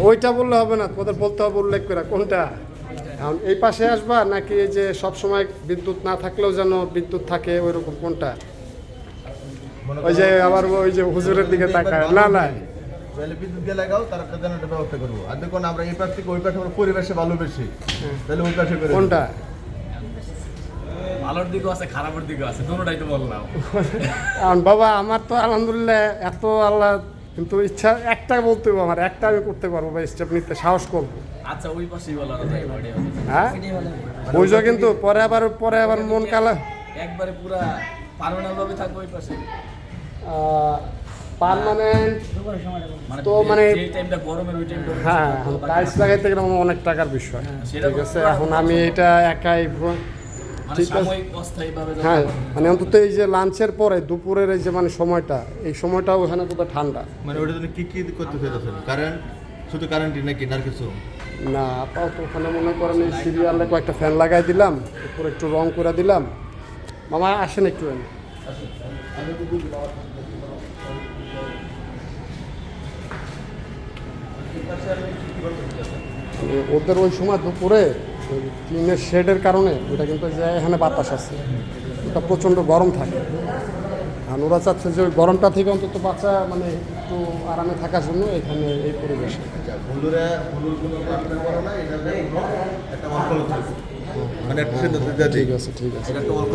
ওইটা বললে হবে না, তোমাদের বলতে হবে উল্লেখ করে কোনটা। এখন এই পাশে আসবা নাকি এই যে সব সময় বিদ্যুৎ না থাকলেও যেন বিদ্যুৎ থাকে ওইরকম কোনটা? ওই যে আবার ওই যে হুজুরের দিকে তাকায় না না তাহলে বিদ্যুৎ দিয়ে লাগাও, তার একটা জেনারেটর ব্যবস্থা করবো। আর দেখুন আমরা এই পাশ থেকে ওই পাশে আমরা পরিবেশে ভালো বেশি, তাহলে ওই পাশে করে কোনটা? ভালোর দিকও আছে খারাপের দিকও আছে, দুটোটাই তো বললাম। কারণ বাবা আমার তো আলহামদুলিল্লাহ এত আল্লাহ, কিন্তু ইচ্ছা একটা বলতে হবে, আমার একটা আমি করতে পারবো বা স্টেপ নিতে সাহস করবো। আচ্ছা ওই পাশেই বলা যায় হ্যাঁ বুঝো, কিন্তু পরে আবার মন কালা একবারে পুরা পার্মানেন্ট ভাবে থাকবে ওই পাশে। পার্মানেন্ট তো মানে এই টাইমটা গরমের ওই টাইমটা হ্যাঁ টাইলস লাগাইতে গেলে অনেক টাকার বিষয়। ঠিক আছে, এখন আমি এটা একাই ঠিক আছে। হ্যাঁ মানে অন্তত এই যে লাঞ্চের পরে দুপুরের এই যে মানে সময়টা, এই সময়টা ওখানে কোথাও ঠান্ডা। মানে ওটার জন্য কি কি করতে চাইতেছেন? কারেন্ট, শুধু কারেন্টই নাকি আর কিছু? না আপাতত ওখানে মনে করেন এই সিরিয়ালে কয়েকটা ফ্যান লাগাই দিলাম, উপর একটু রং করে দিলাম। মামা আসেন একটু এনে। ওদের ওই সময় দুপুরে ওই টিনের শেডের কারণে ওটা কিন্তু যে এখানে বাতাস আছে, ওটা প্রচণ্ড গরম থাকে। আর ওরা চাচ্ছে যে ওই গরমটা থেকে অন্তত বাচ্চা মানে একটু আরামে থাকার জন্য এখানে এই পরিবেশে। মানে একটা ঠিক আছে ঠিক আছে। একটা অল্প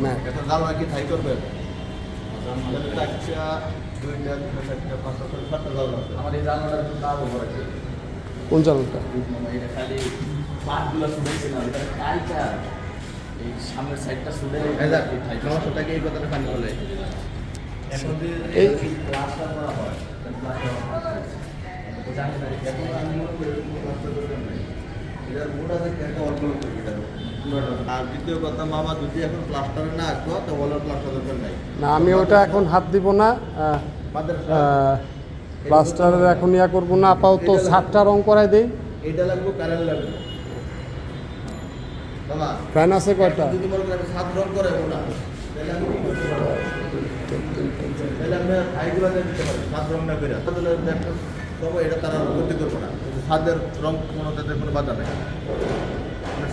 না এখন জানো কি থাই করবে? একটা দুইটা তিনটা পাঁচটা ছয়টা সাতটা জানো আছে। আমার এই জানালাটা একটু কালো করে আছে। কোন জানলাটা? এটা খালি পাতগুলো শুনেছে না, এটা কালটা এই সামনের সাইডটা শুনে এই দেখ সমস্যাটাকে এই কথাটা ফাইনাল হলে এখন যদি এই ক্লাসটা করা হয় জানি না এখন আমি মনে করি ক্লাসটা করবেন না, এটার মোটা থেকে একটা অল্প করবে এটা। আর দ্বিতীয় কথা, মামা যদি এখন প্লাস্টারে না আসবো তো বলার প্লাস্টার দরকার নাই। না আমি ওটা এখন হাত দিব না, প্লাস্টারের এখন ইয়া করবো না, আপাতত ছাদটা রং করাই দিই। এটা লাগবে, কারেন্ট লাগবে। মামা ফ্যান আছে কয়টা? যদি মনে করেন ছাদ রং করে না, তাহলে আমি কি করতে পারবো? তাহলে আমরা হাইগুলো দিতে পারি ছাদ রং না করে, তাহলে একটা সময় এটা তারা ক্ষতি করবো না। ছাদের রং কোনো তাদের কোনো বাধা নেই।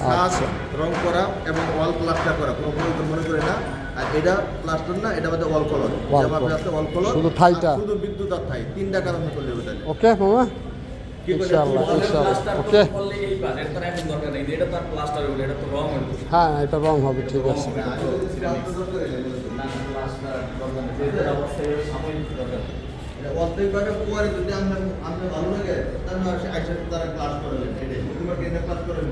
ছাদ রং করা এবং ওয়াল প্লাস্টার করা কোনো প্রয়োজন মনে করি না। আর এটা প্লাস্টার না, এটা আমাদের ওয়াল কলর, ওয়াল কলর শুধু থাইটা, শুধু বিদ্যুৎ আর থাই, তিনটা কারণ করলে হবে। তাহলে ওকে মামা কি করে ইনশাআল্লাহ ইনশাআল্লাহ ওকে। এই পার এটা তার এখন দরকার নেই, এটা তার প্লাস্টার হবে, এটা তো রং হবে। হ্যাঁ এটা রং হবে, ঠিক আছে। না প্লাস্টার দরকার নেই, এটা অবশ্যই সাময়িক দরকার। অর্ধেকভাবে পরে যদি আমরা ভালো লাগে তাহলে আইসা তারা ক্লাস করলেন, এটাই তোমার কেন ক্লাস করেন